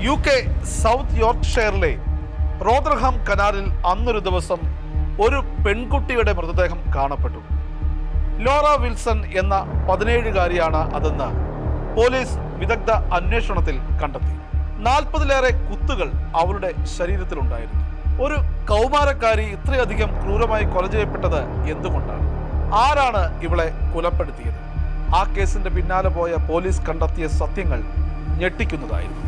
UK south യോർക്ക്ഷയറിലെ റോദർഹാം കനാലിൽ അന്നൊരു ദിവസം ഒരു പെൺകുട്ടിയുടെ മൃതദേഹം കാണപ്പെട്ടു. ലോറ വിൽസൺ എന്ന 17-കാരിയാണ് അതെന്ന് പോലീസ് വിദഗ്ധ അന്വേഷണത്തിൽ കണ്ടെത്തി. 40-ലേറെ കുത്തുകൾ അവളുടെ ശരീരത്തിലുണ്ടായിരുന്നു. ഒരു കൗമാരക്കാരി ഇത്രയധികം ക്രൂരമായി കൊല ചെയ്യപ്പെട്ടത് എന്തുകൊണ്ടാണ്? ആരാണ് ഇവളെ കൊലപ്പെടുത്തിയത്? ആ കേസിന്റെ പിന്നാലെ പോയ പോലീസ് കണ്ടെത്തിയ സത്യങ്ങൾ ഞെട്ടിക്കുന്നതായിരുന്നു.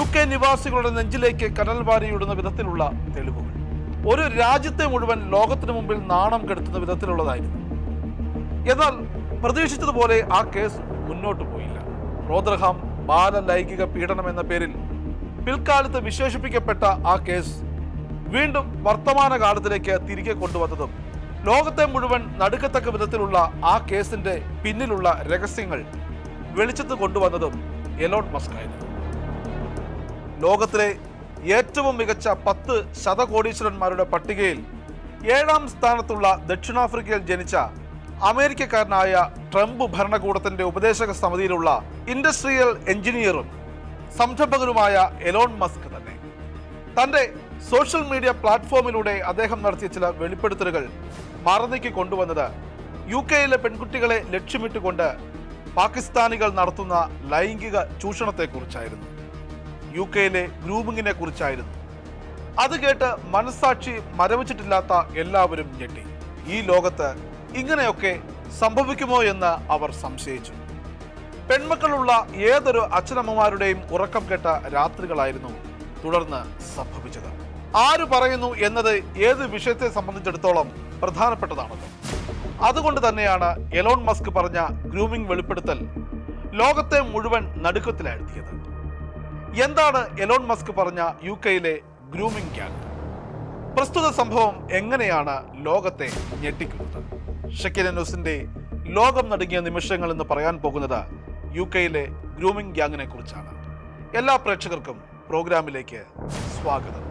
UK നിവാസികളുടെ നെഞ്ചിലേക്ക് കനൽ വാരിയിടുന്ന വിധത്തിലുള്ള തെളിവുകൾ ഒരു രാജ്യത്തെ മുഴുവൻ ലോകത്തിന് മുമ്പിൽ നാണം കെടുത്തുന്ന വിധത്തിലുള്ളതായിരുന്നു. എന്നാൽ പ്രതീക്ഷിച്ചതുപോലെ ആ കേസ് മുന്നോട്ട് പോയില്ല. റോദർഹാം ബാലലൈംഗിക പീഡനം എന്ന പേരിൽ പിൽക്കാലത്ത് വിശേഷിപ്പിക്കപ്പെട്ട ആ കേസ് വീണ്ടും വർത്തമാനകാലത്തിലേക്ക് തിരികെ കൊണ്ടുവന്നതും ലോകത്തെ മുഴുവൻ നടുക്കത്തക്ക വിധത്തിലുള്ള ആ കേസിന്റെ പിന്നിലുള്ള രഹസ്യങ്ങൾ വെളിച്ചത്ത് കൊണ്ടുവന്നതും എലോൺ മസ്ക് ആയിരുന്നു. ലോകത്തിലെ ഏറ്റവും മികച്ച 10 ശതകോടീശ്വരന്മാരുടെ പട്ടികയിൽ 7ാം സ്ഥാനത്തുള്ള ദക്ഷിണാഫ്രിക്കയിൽ ജനിച്ച അമേരിക്കക്കാരനായ ട്രംപ് ഭരണകൂടത്തിന്റെ ഉപദേശക സമിതിയിലുള്ള ഇൻഡസ്ട്രിയൽ എഞ്ചിനീയറും സംരംഭകനുമായ എലോൺ മസ്ക് തന്നെ. തന്റെ സോഷ്യൽ മീഡിയ പ്ലാറ്റ്ഫോമിലൂടെ അദ്ദേഹം നടത്തിയ ചില വെളിപ്പെടുത്തലുകൾ മറന്നേക്ക് കൊണ്ടുവന്നത് UK-യിലെ പെൺകുട്ടികളെ ലക്ഷ്യമിട്ടുകൊണ്ട് പാകിസ്ഥാനികൾ നടത്തുന്ന ലൈംഗിക ചൂഷണത്തെക്കുറിച്ചായിരുന്നു. UK-യിലെ ഗ്രൂമിങ്ങിനെ കുറിച്ചായിരുന്നു. അത് കേട്ട് മനസ്സാക്ഷി മരവിച്ചിട്ടില്ലാത്ത എല്ലാവരും ഞെട്ടി. ഈ ലോകത്ത് ഇങ്ങനെയൊക്കെ സംഭവിക്കുമോ എന്ന് അവർ സംശയിച്ചു. പെൺമക്കളുള്ള ഏതൊരു അച്ഛനമ്മമാരുടെയും ഉറക്കം കെട്ട രാത്രികളായിരുന്നു തുടർന്ന് സംഭവിച്ചത്. ആര് പറയുന്നു എന്നത് ഏത് വിഷയത്തെ സംബന്ധിച്ചിടത്തോളം പ്രധാനപ്പെട്ടതാണല്ലോ. അതുകൊണ്ട് തന്നെയാണ് എലോൺ മസ്ക് പറഞ്ഞ ഗ്രൂമിംഗ് വെളിപ്പെടുത്തൽ ലോകത്തെ മുഴുവൻ നടുക്കത്തിലാഴ്ത്തിയത്. എന്താണ് എലോൺ മസ്ക് പറഞ്ഞ UK-യിലെ ഗ്രൂമിംഗ് ഗ്യാങ്? പ്രസ്തുത സംഭവം എങ്ങനെയാണ് ലോകത്തെ ഞെട്ടിക്കുന്നത്? ഷക്കീന ന്യൂസിന്റെ ലോകം നടുങ്ങിയ നിമിഷങ്ങൾ എന്ന് പറയാൻ പോകുന്നത് UK-യിലെ ഗ്രൂമിംഗ് ഗ്യാങ്ങിനെ കുറിച്ചാണ്. എല്ലാ പ്രേക്ഷകർക്കും പ്രോഗ്രാമിലേക്ക് സ്വാഗതം.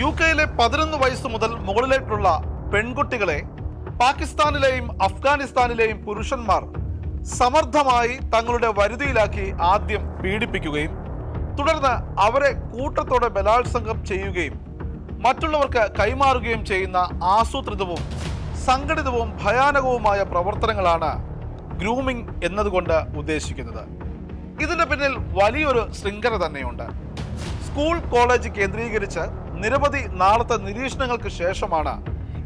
UK-യിലെ 11 വയസ്സ് മുതൽ മുകളിലേക്കുള്ള പെൺകുട്ടികളെ പാകിസ്ഥാനിലെയും അഫ്ഗാനിസ്ഥാനിലെയും പുരുഷന്മാർ സമർത്ഥമായി തങ്ങളുടെ വരുതിയിലാക്കി ആദ്യം പീഡിപ്പിക്കുകയും തുടർന്ന് അവരെ കൂട്ടത്തോടെ ബലാത്സംഗം ചെയ്യുകയും മറ്റുള്ളവർക്ക് കൈമാറുകയും ചെയ്യുന്ന ആസൂത്രിതവും സംഘടിതവും ഭയാനകവുമായ പ്രവർത്തനങ്ങളാണ് ഗ്രൂമിംഗ് എന്നതുകൊണ്ട് ഉദ്ദേശിക്കുന്നത്. ഇതിന്റെ പിന്നിൽ വലിയൊരു ശൃംഖല തന്നെയുണ്ട്. സ്കൂൾ കോളേജ് കേന്ദ്രീകരിച്ച് നിരവധി നാളത്തെ നിരീക്ഷണങ്ങൾക്ക് ശേഷമാണ്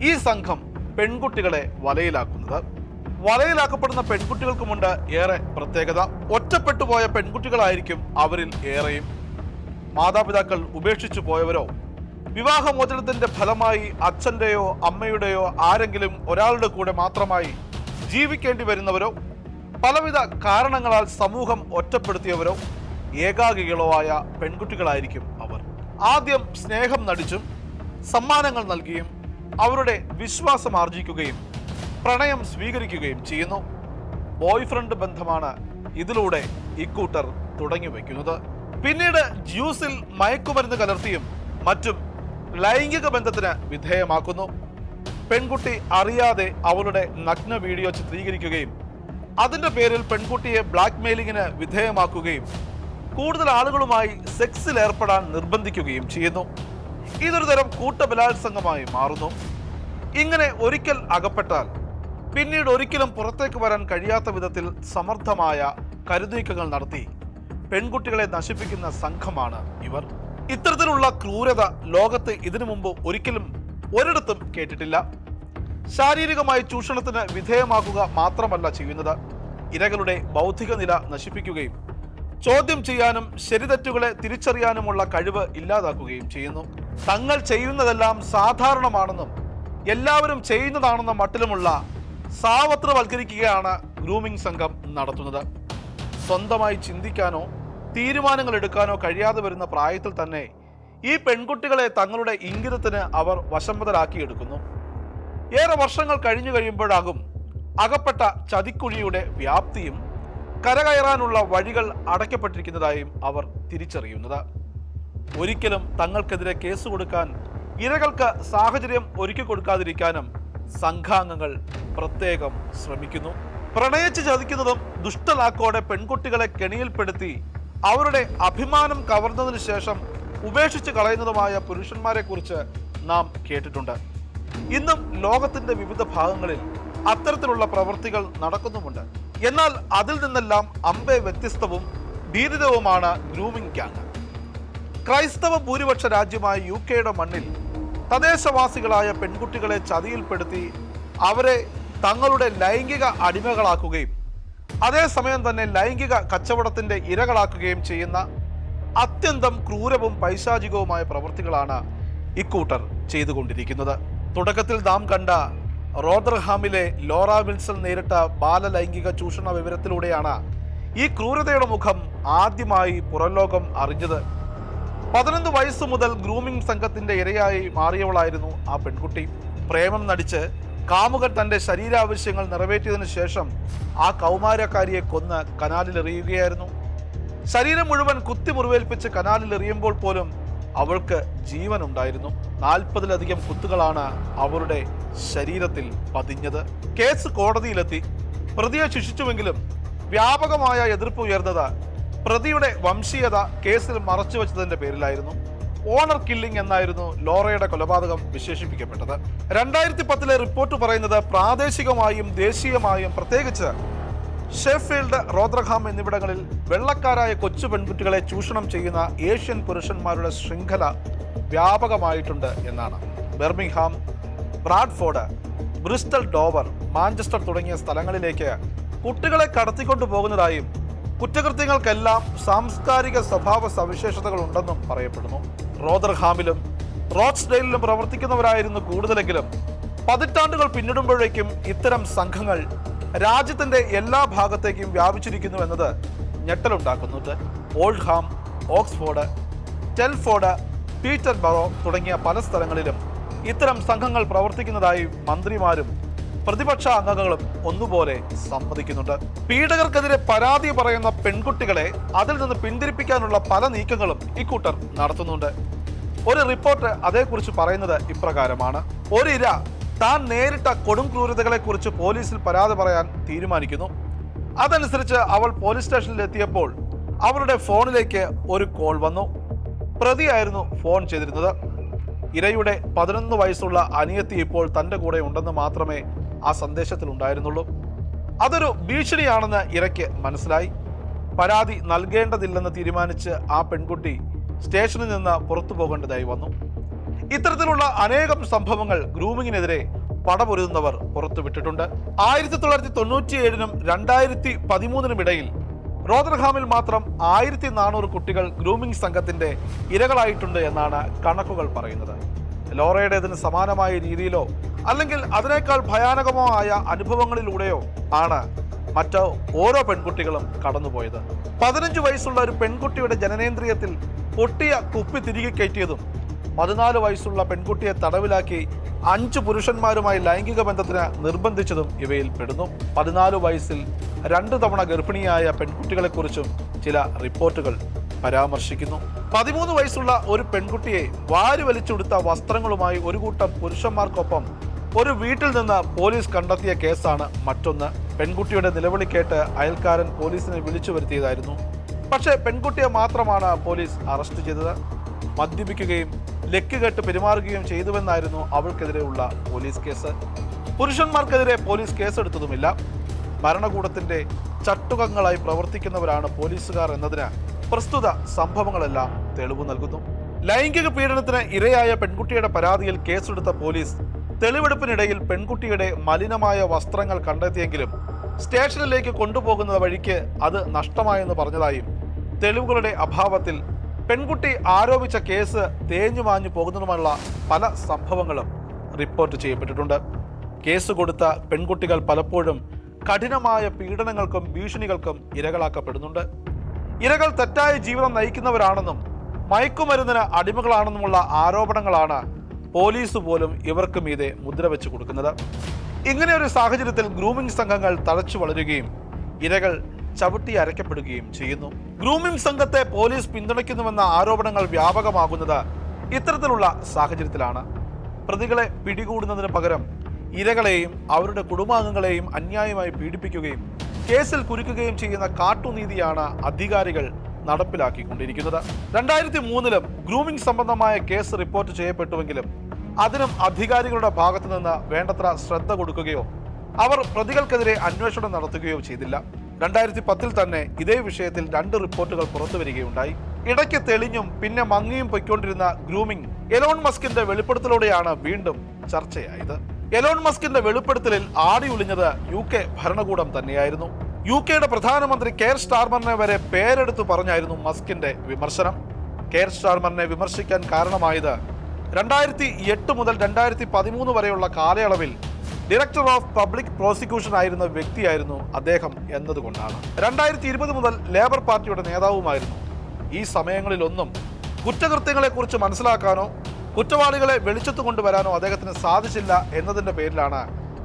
ഈ സംഘം പെൺകുട്ടികളെ വലയിലാക്കുന്നത്. വലയിലാക്കപ്പെടുന്ന പെൺകുട്ടികൾക്കുമുണ്ട് ഏറെ പ്രത്യേകത. ഒറ്റപ്പെട്ടുപോയ പെൺകുട്ടികളായിരിക്കും അവരിൽ ഏറെയും. മാതാപിതാക്കൾ ഉപേക്ഷിച്ചു പോയവരോ വിവാഹമോചനത്തിന്റെ ഫലമായി അച്ഛൻ്റെയോ അമ്മയുടെയോ ആരെങ്കിലും ഒരാളുടെ കൂടെ മാത്രമായി ജീവിക്കേണ്ടി വരുന്നവരോ പലവിധ കാരണങ്ങളാൽ സമൂഹം ഒറ്റപ്പെടുത്തിയവരോ ഏകാകികളോ ആയ പെൺകുട്ടികളായിരിക്കും അവർ. ആദ്യം സ്നേഹം നടിച്ചും സമ്മാനങ്ങൾ നൽകിയും അവരുടെ വിശ്വാസം ആർജിക്കുകയും പ്രണയം സ്വീകരിക്കുകയും ചെയ്യുന്നു. ബോയ്ഫ്രണ്ട് ബന്ധമാണ് ഇതിലൂടെ ഇക്കൂട്ടർ തുടങ്ങി വയ്ക്കുന്നത്. പിന്നീട് ജ്യൂസിൽ മയക്കുമരുന്ന് കലർത്തിയും മറ്റും ലൈംഗിക ബന്ധത്തിന് വിധേയമാക്കുന്നു. പെൺകുട്ടി അറിയാതെ അവളുടെ നഗ്ന വീഡിയോ ചിത്രീകരിക്കുകയും അതിന്റെ പേരിൽ പെൺകുട്ടിയെ ബ്ലാക്ക് മെയിലിങ്ങിന് വിധേയമാക്കുകയും കൂടുതൽ ആളുകളുമായി സെക്സിൽ ഏർപ്പെടാൻ നിർബന്ധിക്കുകയും ചെയ്യുന്നു. ഇതൊരു തരം കൂട്ടബലാത്സംഗമായി മാറുന്നു. ഇങ്ങനെ ഒരിക്കൽ അകപ്പെട്ടാൽ പിന്നീട് ഒരിക്കലും പുറത്തേക്ക് വരാൻ കഴിയാത്ത വിധത്തിൽ സമർത്ഥമായ കരുനീക്കങ്ങൾ നടത്തി പെൺകുട്ടികളെ നശിപ്പിക്കുന്ന സംഘമാണ് ഇവർ. ഇത്തരത്തിലുള്ള ക്രൂരത ലോകത്ത് ഇതിനു മുമ്പ് ഒരിക്കലും ഒരിടത്തും കേട്ടിട്ടില്ല. ശാരീരികമായി ചൂഷണത്തിന് വിധേയമാക്കുക മാത്രമല്ല ചെയ്യുന്നത്, ഇരകളുടെ ബൗദ്ധിക നില നശിപ്പിക്കുകയും ചോദ്യം ചെയ്യാനും ശരിതെറ്റുകളെ തിരിച്ചറിയാനുമുള്ള കഴിവ് ഇല്ലാതാക്കുകയും ചെയ്യുന്നു. തങ്ങൾ ചെയ്യുന്നതെല്ലാം സാധാരണമാണെന്നും എല്ലാവരും ചെയ്യുന്നതാണെന്ന മട്ടിലുമുള്ള സാവത്രവൽക്കരിക്കുകയാണ് ഗ്രൂമിംഗ് സംഘം നടത്തുന്നത്. സ്വന്തമായി ചിന്തിക്കാനോ തീരുമാനങ്ങൾ എടുക്കാനോ കഴിയാതെ വരുന്ന പ്രായത്തിൽ തന്നെ ഈ പെൺകുട്ടികളെ തങ്ങളുടെ ഇംഗിതത്തിന് അവർ വശംവദരാക്കിയെടുക്കുന്നു. ഏറെ വർഷങ്ങൾ കഴിഞ്ഞു കഴിയുമ്പോഴാകും അകപ്പെട്ട ചതിക്കുഴിയുടെ വ്യാപ്തിയും കരകയറാനുള്ള വഴികൾ അടയ്ക്കപ്പെട്ടിരിക്കുന്നതായും അവർ തിരിച്ചറിയുന്നത്. ഒരിക്കലും തങ്ങൾക്കെതിരെ കേസ് കൊടുക്കാൻ ഇരകൾക്ക് സാഹചര്യം ഒരുക്കി കൊടുക്കാതിരിക്കാനും സംഘാംഗങ്ങൾ പ്രത്യേകം ശ്രമിക്കുന്നു. പ്രണയിച്ച് ചതിക്കുന്നതും ദുഷ്ടലാക്കോടെ പെൺകുട്ടികളെ കെണിയിൽപ്പെടുത്തി അവരുടെ അഭിമാനം കവർന്നതിന് ശേഷം ഉപേക്ഷിച്ച് കളയുന്നതുമായ പുരുഷന്മാരെ കുറിച്ച് നാം കേട്ടിട്ടുണ്ട്. ഇന്നും ലോകത്തിന്റെ വിവിധ ഭാഗങ്ങളിൽ അത്തരത്തിലുള്ള പ്രവൃത്തികൾ നടക്കുന്നുമുണ്ട്. എന്നാൽ അതിൽ നിന്നെല്ലാം അമ്പെ വ്യത്യസ്തവും ഭീതിതവുമാണ് ഗ്രൂമിംഗ് ഗ്യാങ്. ക്രൈസ്തവ ഭൂരിപക്ഷ രാജ്യമായ UK മണ്ണിൽ തദ്ദേശവാസികളായ പെൺകുട്ടികളെ ചതിയിൽപ്പെടുത്തി അവരെ തങ്ങളുടെ ലൈംഗിക അടിമകളാക്കുകയും അതേസമയം തന്നെ ലൈംഗിക കച്ചവടത്തിന്റെ ഇരകളാക്കുകയും ചെയ്യുന്ന അത്യന്തം ക്രൂരവും പൈശാചികവുമായ പ്രവൃത്തികളാണ് ഇക്കൂട്ടർ ചെയ്തുകൊണ്ടിരിക്കുന്നത്. തുടക്കത്തിൽ നാം കണ്ട റോദർഹാമിലെ ലോറ വിൽസൺ നേരിട്ട ബാലലൈംഗിക ചൂഷണ വിവരത്തിലൂടെയാണ് ഈ ക്രൂരതയുടെ മുഖം ആദ്യമായി പുറംലോകം അറിഞ്ഞത്. 11 വയസ്സു മുതൽ ഗ്രൂമിംഗ് സംഘത്തിന്റെ ഇരയായി മാറിയവളായിരുന്നു ആ പെൺകുട്ടി. പ്രേമം നടിച്ച് കാമുകൻ തന്റെ ശരീരാവശ്യങ്ങൾ നിറവേറ്റിയതിനു ശേഷം ആ കൗമാരക്കാരിയെ കൊന്ന് കനാലിൽ എറിയുകയായിരുന്നു. ശരീരം മുഴുവൻ കുത്തി മുറിവേൽപ്പിച്ച് കനാലിൽ എറിയുമ്പോൾ പോലും അവൾക്ക് ജീവനുണ്ടായിരുന്നു. 40-ലധികം കുത്തുകളാണ് അവരുടെ ശരീരത്തിൽ പതിഞ്ഞത്. കേസ് കോടതിയിലെത്തി. പ്രതിയെ ശിക്ഷിച്ചുവെങ്കിലും വ്യാപകമായ എതിർപ്പ് ഉയർന്നത് പ്രതിയുടെ വംശീയത കേസിൽ മറച്ചുവെച്ചതിന്റെ പേരിലായിരുന്നു. ഓണർ കില്ലിംഗ് എന്നായിരുന്നു ലോറയുടെ കൊലപാതകം വിശേഷിപ്പിക്കപ്പെട്ടത്. 2010 റിപ്പോർട്ട് പറയുന്നത് പ്രാദേശികമായും ദേശീയമായും പ്രത്യേകിച്ച് ഷെഫീൽഡ്, റോദർഹാം എന്നിവിടങ്ങളിൽ വെള്ളക്കാരായ കൊച്ചു പെൺകുട്ടികളെ ചൂഷണം ചെയ്യുന്ന ഏഷ്യൻ പുരുഷന്മാരുടെ ശൃംഖല വ്യാപകമായിട്ടുണ്ട് എന്നാണ്. Birmingham, Bradford, Bristol, Dover, Manchester തുടങ്ങിയ സ്ഥലങ്ങളിലേക്ക് കുട്ടികളെ കടത്തിക്കൊണ്ടു പോകുന്നതായും കുറ്റകൃത്യങ്ങൾക്കെല്ലാം സാംസ്കാരിക സ്വഭാവ സവിശേഷതകൾ ഉണ്ടെന്നും പറയപ്പെടുന്നു. റോദർഹാമിലും റോക്സ്ഡെയിലും പ്രവർത്തിക്കുന്നവരായിരുന്നു കൂടുതലെങ്കിലും പതിറ്റാണ്ടുകൾ പിന്നിടുമ്പോഴേക്കും ഇത്തരം സംഘങ്ങൾ രാജ്യത്തിന്റെ എല്ലാ ഭാഗത്തേക്കും വ്യാപിച്ചിരിക്കുന്നു എന്നത് ഞെട്ടലുണ്ടാക്കുന്നുണ്ട്. ഓൾഡ്ഹാം, ഓക്സ്ഫോർഡ്, ടെൽഫോർഡ്, പീറ്റർബറോ തുടങ്ങിയ പല സ്ഥലങ്ങളിലും ഇത്തരം സംഘങ്ങൾ പ്രവർത്തിക്കുന്നതായി മന്ത്രിമാരും പ്രതിപക്ഷ അംഗങ്ങളും ഒന്നുപോലെ സമ്മതിക്കുന്നുണ്ട്. പീഡകർക്കെതിരെ പരാതി പറയുന്ന പെൺകുട്ടികളെ അതിൽ നിന്ന് പിന്തിരിപ്പിക്കാനുള്ള പല നീക്കങ്ങളും ഇക്കൂട്ടർ നടത്തുന്നുണ്ട്. ഒരു റിപ്പോർട്ട് അതേക്കുറിച്ച് പറയുന്നത് ഇപ്രകാരമാണ്. ഒരിര താൻ നേരിട്ട കൊടും ക്രൂരതകളെ കുറിച്ച് പോലീസിൽ പരാതി പറയാൻ തീരുമാനിക്കുന്നു. അതനുസരിച്ച് അവൾ പോലീസ് സ്റ്റേഷനിൽ എത്തിയപ്പോൾ അവളുടെ ഫോണിലേക്ക് ഒരു കോൾ വന്നു. പ്രതിയായിരുന്നു ഫോൺ ചെയ്തിരുന്നത്. ഇരയുടെ 11 വയസ്സുള്ള അനിയത്തി ഇപ്പോൾ തൻ്റെ കൂടെ ഉണ്ടെന്ന് മാത്രമേ ആ സന്ദേശത്തിൽ ഉണ്ടായിരുന്നുള്ളൂ. അതൊരു ഭീഷണിയാണെന്ന് ഇരയ്ക്ക് മനസ്സിലായി. പരാതി നൽകേണ്ടതില്ലെന്ന് തീരുമാനിച്ച് ആ പെൺകുട്ടി സ്റ്റേഷനിൽ നിന്ന് പുറത്തു പോകേണ്ടതായി വന്നു. ഇത്തരത്തിലുള്ള അനേകം സംഭവങ്ങൾ ഗ്രൂമിങ്ങിനെതിരെ പടപൊരുതുന്നവർ പുറത്തുവിട്ടിട്ടുണ്ട്. 1997-നും 2013-നും ഇടയിൽ റോദർഹാമിൽ മാത്രം 1400 കുട്ടികൾ ഗ്രൂമിംഗ് സംഘത്തിന്റെ ഇരകളായിട്ടുണ്ട് എന്നാണ് കണക്കുകൾ പറയുന്നത്. ലോറയുടേതിന് സമാനമായ രീതിയിലോ അല്ലെങ്കിൽ അതിനേക്കാൾ ഭയാനകമോ ആയ അനുഭവങ്ങളിലൂടെയോ ആണ് മറ്റ് ഓരോ പെൺകുട്ടികളും കടന്നുപോയത്. 15 വയസ്സുള്ള ഒരു പെൺകുട്ടിയുടെ ജനനേന്ദ്രിയത്തിൽ പൊട്ടിയ കുപ്പി തിരികെ കയറ്റിയതും 14 വയസ്സുള്ള പെൺകുട്ടിയെ തടവിലാക്കി 5 പുരുഷന്മാരുമായി ലൈംഗിക ബന്ധത്തിന് നിർബന്ധിച്ചതും ഇവയിൽ പെടുന്നു. 14 വയസ്സിൽ 2 തവണ ഗർഭിണിയായ പെൺകുട്ടികളെക്കുറിച്ചും ചില റിപ്പോർട്ടുകൾ പരാമർശിക്കുന്നു. 13 വയസ്സുള്ള ഒരു പെൺകുട്ടിയെ വാരി വലിച്ചെടുത്ത വസ്ത്രങ്ങളുമായി ഒരു കൂട്ടം പുരുഷന്മാർക്കൊപ്പം ഒരു വീട്ടിൽ നിന്ന് പോലീസ് കണ്ടെത്തിയ കേസാണ് മറ്റൊന്ന്. പെൺകുട്ടിയുടെ നിലവിളി കേട്ട് അയൽക്കാരൻ പോലീസിനെ വിളിച്ചു വരുത്തിയതായിരുന്നു. പക്ഷേ പെൺകുട്ടിയെ മാത്രമാണ് പോലീസ് അറസ്റ്റ് ചെയ്തത്. മദ്യപിക്കുകയും ലക്കുകെട്ട് പെരുമാറുകയും ചെയ്തുവെന്നായിരുന്നു അവൾക്കെതിരെയുള്ള പോലീസ് കേസ്. പുരുഷന്മാർക്കെതിരെ പോലീസ് കേസെടുത്തതുമില്ല. ഭരണകൂടത്തിന്റെ ചട്ടുകങ്ങളായി പ്രവർത്തിക്കുന്നവരാണ് പോലീസുകാർ എന്നതിന് പ്രസ്തുത സംഭവങ്ങളെല്ലാം തെളിവ് നൽകുന്നു. ലൈംഗിക പീഡനത്തിന് ഇരയായ പെൺകുട്ടിയുടെ പരാതിയിൽ കേസെടുത്ത പോലീസ് തെളിവെടുപ്പിനിടയിൽ പെൺകുട്ടിയുടെ മലിനമായ വസ്ത്രങ്ങൾ കണ്ടെത്തിയെങ്കിലും സ്റ്റേഷനിലേക്ക് കൊണ്ടുപോകുന്ന വഴിക്ക് അത് നഷ്ടമായെന്ന് പറഞ്ഞതായും തെളിവുകളുടെ അഭാവത്തിൽ പെൺകുട്ടി ആരോപിച്ച കേസ് തേഞ്ഞുമാഞ്ഞു പോകുന്നതുമുള്ള പല സംഭവങ്ങളും റിപ്പോർട്ട് ചെയ്യപ്പെട്ടിട്ടുണ്ട്. കേസ് കൊടുത്ത പെൺകുട്ടികൾ പലപ്പോഴും കഠിനമായ പീഡനങ്ങൾക്കും ഭീഷണികൾക്കും ഇരകളാക്കപ്പെടുന്നുണ്ട്. ഇരകൾ തെറ്റായ ജീവിതം നയിക്കുന്നവരാണെന്നും മയക്കുമരുന്നിന് അടിമകളാണെന്നുമുള്ള ആരോപണങ്ങളാണ് പോലീസ് പോലും ഇവർക്ക് മീതെ മുദ്ര വെച്ച് കൊടുക്കുന്നത്. ഇങ്ങനെ ഒരു സാഹചര്യത്തിൽ ഗ്രൂമിംഗ് സംഘങ്ങൾ തഴച്ചു വളരുകയും ഇരകൾ ചവിട്ടി അരയ്ക്കപ്പെടുകയും ചെയ്യുന്നു. ഗ്രൂമിംഗ് സംഘത്തെ പോലീസ് പിന്തുണയ്ക്കുന്നുവെന്ന ആരോപണങ്ങൾ വ്യാപകമാകുന്നത് ഇത്തരത്തിലുള്ള സാഹചര്യത്തിലാണ് പ്രതികളെ പിടികൂടുന്നതിന് പകരം ഇരകളെയും അവരുടെ കുടുംബാംഗങ്ങളെയും അന്യായമായി പീഡിപ്പിക്കുകയും കേസിൽ കുരുക്കുകയും ചെയ്യുന്ന കാട്ടുനീതിയാണ് അധികാരികൾ നടപ്പിലാക്കിക്കൊണ്ടിരിക്കുന്നത്. 2003 ഗ്രൂമിംഗ് സംബന്ധമായ കേസ് റിപ്പോർട്ട് ചെയ്യപ്പെട്ടുവെങ്കിലും അതിനും അധികാരികളുടെ ഭാഗത്തു നിന്ന് വേണ്ടത്ര ശ്രദ്ധ കൊടുക്കുകയോ അവർ പ്രതികൾക്കെതിരെ അന്വേഷണം നടത്തുകയോ ചെയ്തില്ല. 2010 തന്നെ ഇതേ വിഷയത്തിൽ 2 റിപ്പോർട്ടുകൾ പുറത്തുവരികയുണ്ടായി. ഇടയ്ക്ക് തെളിഞ്ഞും പിന്നെ മങ്ങിയും പൊയ്ക്കൊണ്ടിരുന്ന ഗ്രൂമിംഗ് എലോൺ മസ്കിന്റെ വെളിപ്പെടുത്തലോടെയാണ് വീണ്ടും ചർച്ചയായത്. എലോൺ മസ്കിന്റെ വെളിപ്പെടുത്തലിൽ ആടി ഉളിഞ്ഞത് UK ഭരണകൂടം തന്നെയായിരുന്നു. UK പ്രധാനമന്ത്രി കെയർ സ്റ്റാർമറിനെ വരെ പേരെടുത്തു പറഞ്ഞായിരുന്നു മസ്കിന്റെ വിമർശനം. കെയർ സ്റ്റാർമറിനെ വിമർശിക്കാൻ കാരണമായത് 2008 മുതൽ 2013 വരെയുള്ള കാലയളവിൽ ഡയറക്ടർ ഓഫ് പബ്ലിക് പ്രോസിക്യൂഷൻ ആയിരുന്ന വ്യക്തിയായിരുന്നു അദ്ദേഹം എന്നതുകൊണ്ടാണ്. 2020 മുതൽ ലേബർ പാർട്ടിയുടെ നേതാവുമായിരുന്നു. ഈ സമയങ്ങളിലൊന്നും കുറ്റകൃത്യങ്ങളെക്കുറിച്ച് മനസ്സിലാക്കാനോ കുറ്റവാളികളെ വെളിച്ചത്ത് കൊണ്ടുവരാനോ അദ്ദേഹത്തിന് സാധിച്ചില്ല എന്നതിന്റെ പേരിലാണ്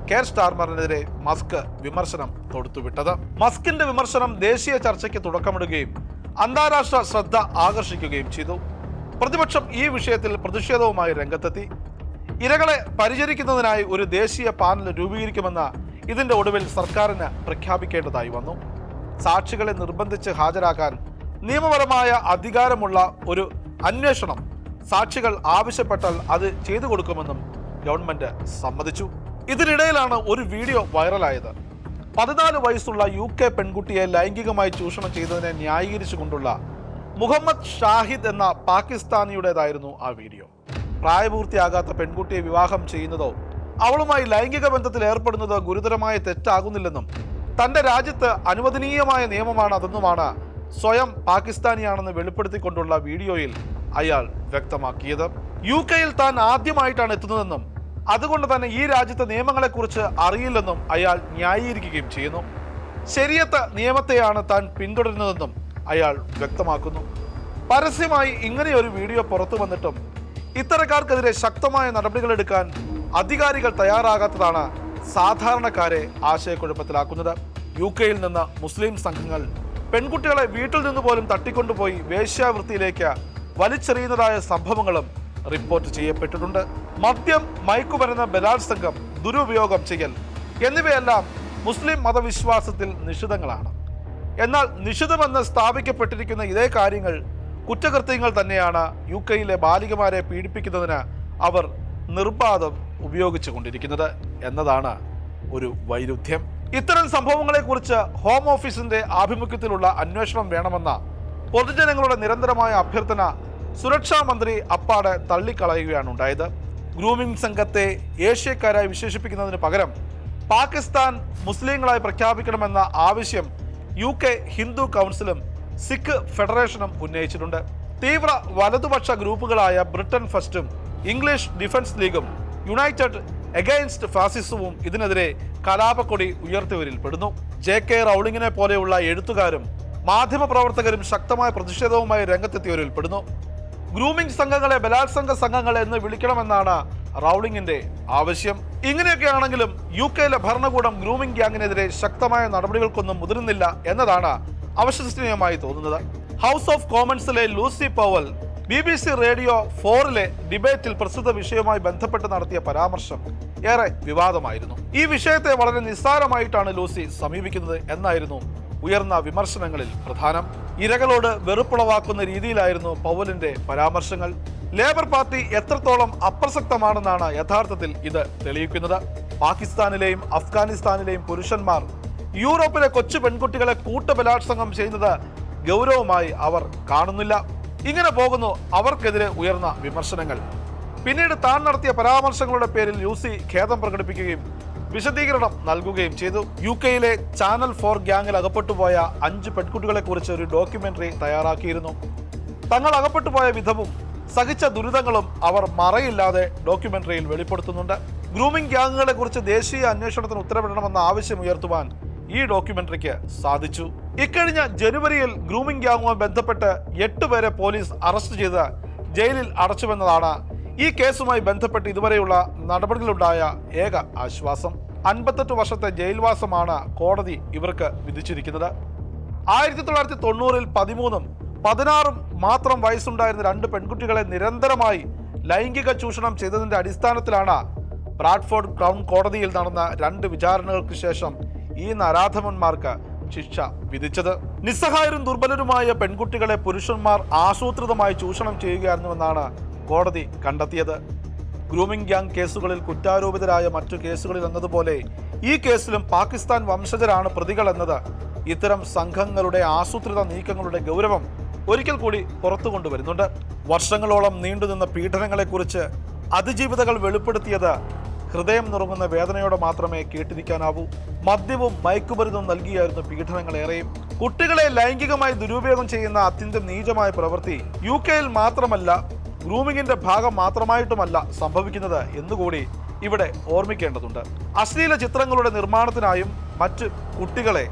കെയർ സ്റ്റാർമറിനെതിരെ മസ്ക് വിമർശനം തൊടുത്തുവിട്ടത്. മസ്കിന്റെ വിമർശനം ദേശീയ ചർച്ചയ്ക്ക് തുടക്കമിടുകയും അന്താരാഷ്ട്ര ശ്രദ്ധ ആകർഷിക്കുകയും ചെയ്തു. പ്രതിപക്ഷം ഈ വിഷയത്തിൽ പ്രതിഷേധവുമായി രംഗത്തെത്തി. ഇരകളെ പരിചരിക്കുന്നതിനായി ഒരു ദേശീയ പാനൽ രൂപീകരിക്കുമെന്ന് ഇതിന്റെ ഒടുവിൽ സർക്കാരിന് പ്രഖ്യാപിക്കേണ്ടതായി വന്നു. സാക്ഷികളെ നിർബന്ധിച്ച് ഹാജരാക്കാൻ നിയമപരമായ അധികാരമുള്ള ഒരു അന്വേഷണം സാക്ഷികൾ ആവശ്യപ്പെട്ടാൽ അത് ചെയ്തു കൊടുക്കുമെന്നും ഗവൺമെന്റ് സമ്മതിച്ചു. ഇതിനിടയിലാണ് ഒരു വീഡിയോ വൈറലായത്. 14 വയസ്സുള്ള UK പെൺകുട്ടിയെ ലൈംഗികമായി ചൂഷണം ചെയ്തതിനെ ന്യായീകരിച്ചുകൊണ്ടുള്ള മുഹമ്മദ് ഷാഹിദ് എന്ന പാകിസ്ഥാനിയുടേതായിരുന്നു ആ വീഡിയോ. പ്രായപൂർത്തിയാകാത്ത പെൺകുട്ടിയെ വിവാഹം ചെയ്യുന്നതോ അവളുമായി ലൈംഗിക ബന്ധത്തിൽ ഏർപ്പെടുന്നതോ ഗുരുതരമായ തെറ്റാകുന്നില്ലെന്നും തന്റെ രാജ്യത്ത് അനുവദനീയമായ നിയമമാണ് അതെന്നുമാണ് സ്വയം പാകിസ്ഥാനിയാണെന്ന് വെളിപ്പെടുത്തിക്കൊണ്ടുള്ള വീഡിയോയിൽ അയാൾ വ്യക്തമാക്കിയത്. UK താൻ ആദ്യമായിട്ടാണ് എത്തുന്നതെന്നും അതുകൊണ്ട് തന്നെ ഈ രാജ്യത്തെ നിയമങ്ങളെക്കുറിച്ച് അറിയില്ലെന്നും അയാൾ ന്യായീകരിക്കുകയും ചെയ്യുന്നു. ശരിയത്ത് നിയമത്തെയാണ് താൻ പിന്തുടരുന്നതെന്നും അയാൾ വ്യക്തമാക്കുന്നു. പരസ്യമായി ഇങ്ങനെയൊരു വീഡിയോ പുറത്തു വന്നിട്ടും ഇത്തരക്കാർക്കെതിരെ ശക്തമായ നടപടികളെടുക്കാൻ അധികാരികൾ തയ്യാറാകാത്തതാണ് സാധാരണക്കാരെ ആശയക്കുഴപ്പത്തിലാക്കുന്നത്. UK നിന്ന് മുസ്ലിം സംഘങ്ങൾ പെൺകുട്ടികളെ വീട്ടിൽ നിന്ന് പോലും തട്ടിക്കൊണ്ടുപോയി വേശ്യാവൃത്തിയിലേക്ക് വലിച്ചെറിയുന്നതായ സംഭവങ്ങളും റിപ്പോർട്ട് ചെയ്യപ്പെട്ടിട്ടുണ്ട്. മദ്യം, മയക്കുമരുന്ന്, ബലാത്സംഗം, ദുരുപയോഗം ചെയ്യൽ എന്നിവയെല്ലാം മുസ്ലിം മതവിശ്വാസത്തിൽ നിഷിദ്ധങ്ങളാണ്. എന്നാൽ നിഷിദ്ധമെന്ന് സ്ഥാപിക്കപ്പെട്ടിരിക്കുന്ന ഇതേ കാര്യങ്ങൾ കുറ്റകൃത്യങ്ങൾ തന്നെയാണ് UK ബാലികമാരെ പീഡിപ്പിക്കുന്നതിന് അവർ നിർബാധം ഉപയോഗിച്ചു കൊണ്ടിരിക്കുന്നത് എന്നതാണ് ഒരു വൈരുദ്ധ്യം. ഇത്തരം സംഭവങ്ങളെക്കുറിച്ച് ഹോം ഓഫീസിന്റെ ആഭിമുഖ്യത്തിലുള്ള അന്വേഷണം വേണമെന്ന പൊതുജനങ്ങളുടെ നിരന്തരമായ അഭ്യർത്ഥന സുരക്ഷാ മന്ത്രി അപ്പാടെ തള്ളിക്കളയുകയാണ് ഉണ്ടായത്. ഗ്രൂമിംഗ് സംഘത്തെ ഏഷ്യക്കാരായി വിശേഷിപ്പിക്കുന്നതിന് പകരം പാകിസ്ഥാൻ മുസ്ലിങ്ങളായി പ്രഖ്യാപിക്കണമെന്ന ആവശ്യം UK ഹിന്ദു കൗൺസിലും സിഖ് ഫെഡറേഷനും ഉന്നയിച്ചിട്ടുണ്ട്. തീവ്ര വലതുപക്ഷ ഗ്രൂപ്പുകളായ ബ്രിട്ടൻ ഫസ്റ്റും ഇംഗ്ലീഷ് ഡിഫൻസ് ലീഗും യുണൈറ്റഡ് എഗെയിൻസ്റ്റ് ഫാസിസവും ഇതിനെതിരെ കലാപക്കൊടി ഉയർത്തിയവരിൽ പെടുന്നു. JK റൗളിങ്ങിനെ പോലെയുള്ള എഴുത്തുകാരും മാധ്യമപ്രവർത്തകരും ശക്തമായ പ്രതിഷേധവുമായി രംഗത്തെത്തിയവരിൽ പെടുന്നു. ഗ്രൂമിംഗ് സംഘങ്ങളെ ബലാത്സംഗ സംഘങ്ങൾ എന്ന് വിളിക്കണമെന്നാണ് റൗളിങ്ങിന്റെ ആവശ്യം. ഇങ്ങനെയൊക്കെയാണെങ്കിലും UK ഭരണകൂടം ഗ്രൂമിംഗ് ഗ്യാങ്ങിനെതിരെ ശക്തമായ നടപടികൾക്കൊന്നും മുതിരുന്നില്ല എന്നതാണ് അവിശ്വസനീയമായി തോന്നുന്നത്. ഹൗസ് ഓഫ് കോമൺസിലെ ലൂസി പവൽ BBC റേഡിയോ 4 ഡിബേറ്റിൽ പ്രസ്തുത വിഷയവുമായി ബന്ധപ്പെട്ട് നടത്തിയ പരാമർശം ഏറെ വിവാദമായിരുന്നു. ഈ വിഷയത്തെ വളരെ നിസ്സാരമായിട്ടാണ് ലൂസി സമീപിക്കുന്നത് എന്നായിരുന്നു ഉയർന്ന വിമർശനങ്ങളിൽ പ്രധാനം. ഇരകളോട് വെറുപ്പുളവാക്കുന്ന രീതിയിലായിരുന്നു പൗവലിന്റെ പരാമർശങ്ങൾ. ലേബർ പാർട്ടി എത്രത്തോളം അപ്രസക്തമാണെന്നാണ് യഥാർത്ഥത്തിൽ ഇത് തെളിയിക്കുന്നത്. പാകിസ്ഥാനിലെയും അഫ്ഗാനിസ്ഥാനിലെയും പുരുഷന്മാർ യൂറോപ്പിലെ കൊച്ചു പെൺകുട്ടികളെ കൂട്ടബലാത്സംഗം ചെയ്യുന്നത് ഗൗരവമായി അവർ കാണുന്നില്ല. ഇങ്ങനെ പോകുന്നു അവർക്കെതിരെ ഉയർന്ന വിമർശനങ്ങൾ. പിന്നീട് താൻ നടത്തിയ പരാമർശങ്ങളുടെ പേരിൽ ലൂസി ഖേദം പ്രകടിപ്പിക്കുകയും വിശദീകരണം നൽകുകയും ചെയ്തു. UK ചാനൽ 4 ഗ്യാങ്ങിൽ അകപ്പെട്ടുപോയ 5 പെൺകുട്ടികളെ കുറിച്ച് ഒരു ഡോക്യുമെന്ററി തയ്യാറാക്കിയിരുന്നു. തങ്ങൾ അകപ്പെട്ടുപോയ വിധവും സഹിച്ച ദുരിതങ്ങളും അവർ മറയില്ലാതെ ഡോക്യുമെന്ററിയിൽ വെളിപ്പെടുത്തുന്നുണ്ട്. ഗ്രൂമിംഗ് ഗ്യാങ്ങുകളെ കുറിച്ച് ദേശീയ അന്വേഷണത്തിന് ഉത്തരവിടണമെന്ന ആവശ്യം ഉയർത്തുവാൻ ഈ ഡോക്യുമെന്ററിക്ക് സാധിച്ചു. ഇക്കഴിഞ്ഞ ജനുവരിയിൽ ഗ്രൂമിംഗ് ഗ്യാങ്ങുമായി ബന്ധപ്പെട്ട് 8 പേരെ പോലീസ് അറസ്റ്റ് ചെയ്ത് ജയിലിൽ അടച്ചുവെന്നതാണ് ഈ കേസുമായി ബന്ധപ്പെട്ട് ഇതുവരെയുള്ള നടപടികളുണ്ടായ ഏക ആശ്വാസം. 58 വർഷത്തെ ജയിൽവാസമാണ് കോടതി ഇവർക്ക് വിധിച്ചിരിക്കുന്നത്. 1990-ൽ 13ഉം 16 മാത്രം വയസ്സുണ്ടായിരുന്ന 2 പെൺകുട്ടികളെ നിരന്തരമായി ലൈംഗിക ചൂഷണം ചെയ്തതിന്റെ അടിസ്ഥാനത്തിലാണ് ബ്രാഡ്ഫോർഡ് ക്രൗൺ കോടതിയിൽ നടന്ന 2 വിചാരണകൾക്ക് ശേഷം ഈ നരാധമന്മാർക്ക് ശിക്ഷ വിധിച്ചത്. നിസ്സഹായരും ദുർബലരുമായ പെൺകുട്ടികളെ പുരുഷന്മാർ ആസൂത്രിതമായി ചൂഷണം ചെയ്യുകയായിരുന്നുവെന്നാണ് കോടതി കണ്ടെത്തിയത്. ഗ്രൂമിംഗ് ഗ്യാങ് കേസുകളിൽ കുറ്റാരോപിതരായ മറ്റു കേസുകളിൽ എന്നതുപോലെ ഈ കേസിലും പാകിസ്ഥാൻ വംശജരാണ് പ്രതികൾ എന്നത് ഇത്തരം സംഘങ്ങളുടെ ആസൂത്രിത നീക്കങ്ങളുടെ ഗൗരവം ഒരിക്കൽ കൂടി പുറത്തു കൊണ്ടുവരുന്നുണ്ട്. വർഷങ്ങളോളം നീണ്ടുനിന്ന പീഡനങ്ങളെക്കുറിച്ച് അതിജീവിതകൾ വെളിപ്പെടുത്തിയത് ഹൃദയം നുറുങ്ങുന്ന വേദനയോടെ മാത്രമേ കേട്ടിരിക്കാനാവൂ. മദ്യവും മയക്കുമരുന്നും നൽകിയായിരുന്നു പീഡനങ്ങളേറെയും. കുട്ടികളെ ലൈംഗികമായി ദുരുപയോഗം ചെയ്യുന്ന അത്യന്തം നീചമായ പ്രവൃത്തി UK-യിൽ മാത്രമല്ല, ഗ്രൂമിങ്ങിന്റെ ഭാഗം മാത്രമായിട്ടുമല്ല സംഭവിക്കുന്നത് എന്നുകൂടി ഇവിടെ ഓർമ്മിക്കേണ്ടതുണ്ട്. അശ്ലീല ചിത്രങ്ങളുടെ നിർമ്മാണത്തിനായും മറ്റ് കുട്ടികളെ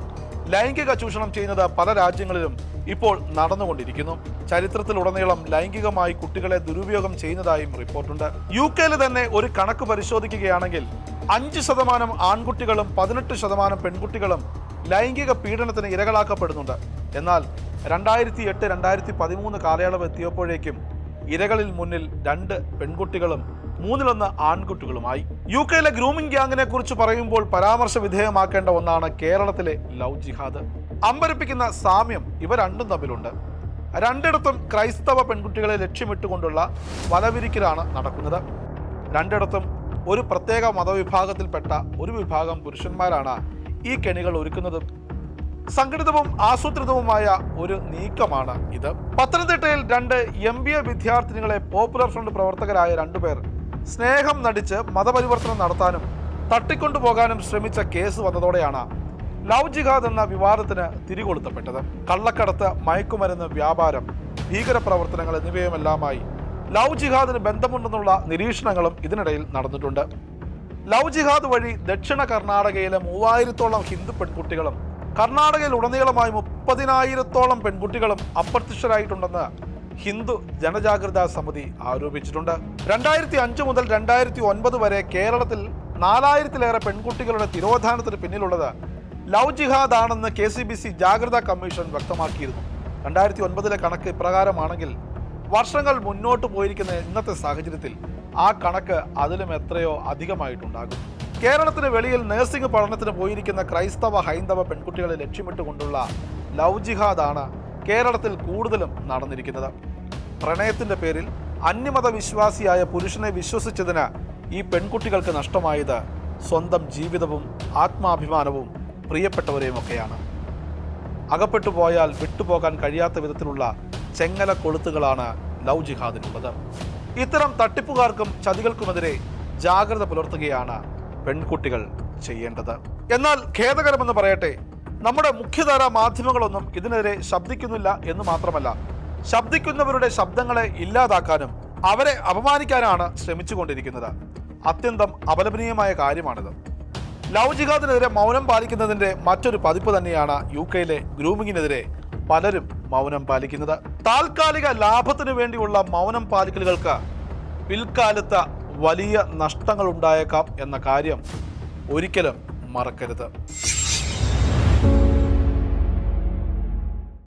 ലൈംഗിക ചൂഷണം ചെയ്യുന്നത് പല രാജ്യങ്ങളിലും ഇപ്പോൾ നടന്നുകൊണ്ടിരിക്കുന്നു. ചരിത്രത്തിലുടനീളം ലൈംഗികമായി കുട്ടികളെ ദുരുപയോഗം ചെയ്യുന്നതായും റിപ്പോർട്ടുണ്ട്. UK-യിൽ തന്നെ ഒരു കണക്ക് പരിശോധിക്കുകയാണെങ്കിൽ 5% ആൺകുട്ടികളും 18% പെൺകുട്ടികളും ലൈംഗിക പീഡനത്തിന് ഇരകളാക്കപ്പെടുന്നുണ്ട്. എന്നാൽ 2008-2013 കാലയളവ് എത്തിയപ്പോഴേക്കും ഇരകളിൽ മുന്നിൽ 2 പെൺകുട്ടികളും 3-1 ആൺകുട്ടികളുമായി. UK-യിലെ ഗ്രൂമിംഗ് ഗ്യാങ്ങിനെ കുറിച്ച് പറയുമ്പോൾ പരാമർശ വിധേയമാക്കേണ്ട ഒന്നാണ് കേരളത്തിലെ ലവ് ജിഹാദ്. അമ്പരപ്പിക്കുന്ന സാമ്യം ഇവ രണ്ടും തമ്മിലുണ്ട്. രണ്ടിടത്തും ക്രൈസ്തവ പെൺകുട്ടികളെ ലക്ഷ്യമിട്ടുകൊണ്ടുള്ള വലവിരിക്കലാണ് നടക്കുന്നത്. രണ്ടിടത്തും ഒരു പ്രത്യേക മതവിഭാഗത്തിൽപ്പെട്ട ഒരു വിഭാഗം പുരുഷന്മാരാണ് ഈ കെണികൾ ഒരുക്കുന്നതും. സംഘടിതവും ആസൂത്രിതവുമായ ഒരു നീക്കമാണ് ഇത്. പത്തനംതിട്ടയിൽ 2 MBA വിദ്യാർത്ഥിനികളെ പോപ്പുലർ ഫ്രണ്ട് പ്രവർത്തകരായ 2 പേർ സ്നേഹം നടിച്ച് മതപരിവർത്തനം നടത്താനും തട്ടിക്കൊണ്ടുപോകാനും ശ്രമിച്ച കേസ് വന്നതോടെയാണ് ലവ് ജിഹാദ് എന്ന വിവാദത്തിന് തിരികൊളുത്തപ്പെട്ടത്. കള്ളക്കടത്ത്, മയക്കുമരുന്ന് വ്യാപാരം, ഭീകരപ്രവർത്തനങ്ങൾ എന്നിവയുമെല്ലാമായി ലവ് ജിഹാദിന് ബന്ധമുണ്ടെന്നുള്ള നിരീക്ഷണങ്ങളും ഇതിനിടയിൽ നടന്നിട്ടുണ്ട്. ലവ് ജിഹാദ് വഴി ദക്ഷിണ കർണാടകയിലെ 3000-ഓളം ഹിന്ദു പെൺകുട്ടികളും കർണാടകയിൽ ഉടനീളമായി 30,000-ഓളം പെൺകുട്ടികളും അപ്രത്യക്ഷരായിട്ടുണ്ടെന്ന് ഹിന്ദു ജനജാഗ്രതാ സമിതി ആരോപിച്ചിട്ടുണ്ട്. 2005 മുതൽ 2009 വരെ കേരളത്തിൽ 4000-ലേറെ പെൺകുട്ടികളുടെ തിരോധാനത്തിന് പിന്നിലുള്ളത് ലവ് ജിഹാദ് ആണെന്ന് KCBC ജാഗ്രതാ കമ്മീഷൻ വ്യക്തമാക്കിയിരുന്നു. 2009-ലെ കണക്ക് ഇപ്രകാരമാണെങ്കിൽ വർഷങ്ങൾ മുന്നോട്ട് പോയിരിക്കുന്ന ഇന്നത്തെ സാഹചര്യത്തിൽ ആ കണക്ക് അതിലും എത്രയോ അധികമായിട്ടുണ്ടാകും. കേരളത്തിന് വെളിയിൽ നഴ്സിംഗ് പഠനത്തിന് പോയിരിക്കുന്ന ക്രൈസ്തവ ഹൈന്ദവ പെൺകുട്ടികളെ ലക്ഷ്യമിട്ടുകൊണ്ടുള്ള ലവ് ജിഹാദാണ് കേരളത്തിൽ കൂടുതലും നടന്നിരിക്കുന്നത്. പ്രണയത്തിന്റെ പേരിൽ അന്യമത വിശ്വാസിയായ പുരുഷനെ വിശ്വസിച്ചതിന് ഈ പെൺകുട്ടികൾക്ക് നഷ്ടമായത് സ്വന്തം ജീവിതവും ആത്മാഭിമാനവും പ്രിയപ്പെട്ടവരെയുമൊക്കെയാണ്. അകപ്പെട്ടു പോയാൽ വിട്ടുപോകാൻ കഴിയാത്ത വിധത്തിലുള്ള ചെങ്ങല കൊളുത്തുകളാണ് ലവ് ജിഹാദിനുള്ളത്. ഇത്തരം തട്ടിപ്പുകാർക്കും ചതികൾക്കുമെതിരെ ജാഗ്രത പുലർത്തുകയാണ് പെൺകുട്ടികൾ ചെയ്യേണ്ടത്. എന്നാൽ ഖേദകരമെന്ന് പറയട്ടെ, നമ്മുടെ മുഖ്യധാരാ മാധ്യമങ്ങളൊന്നും ഇതിനെതിരെ ശബ്ദിക്കുന്നില്ല എന്ന് മാത്രമല്ല, ശബ്ദിക്കുന്നവരുടെ ശബ്ദങ്ങളെ ഇല്ലാതാക്കാനും അവരെ അപമാനിക്കാനാണ് ശ്രമിച്ചുകൊണ്ടിരിക്കുന്നത്. അത്യന്തം അപലപനീയമായ കാര്യമാണിത്. ലവ് ജിഹാദിനെതിരെ മൗനം പാലിക്കുന്നതിന്റെ മറ്റൊരു പതിപ്പ് തന്നെയാണ് UK-യിലെ ഗ്രൂമിങ്ങിനെതിരെ പലരും മൗനം പാലിക്കുന്നത്. താൽക്കാലിക ലാഭത്തിനു വേണ്ടിയുള്ള മൗനം പാലിക്കലുകൾക്ക് പിൽക്കാലത്ത് വലിയ നഷ്ടങ്ങൾ ഉണ്ടായേക്കാം എന്ന കാര്യം ഒരിക്കലും മറക്കരുത്.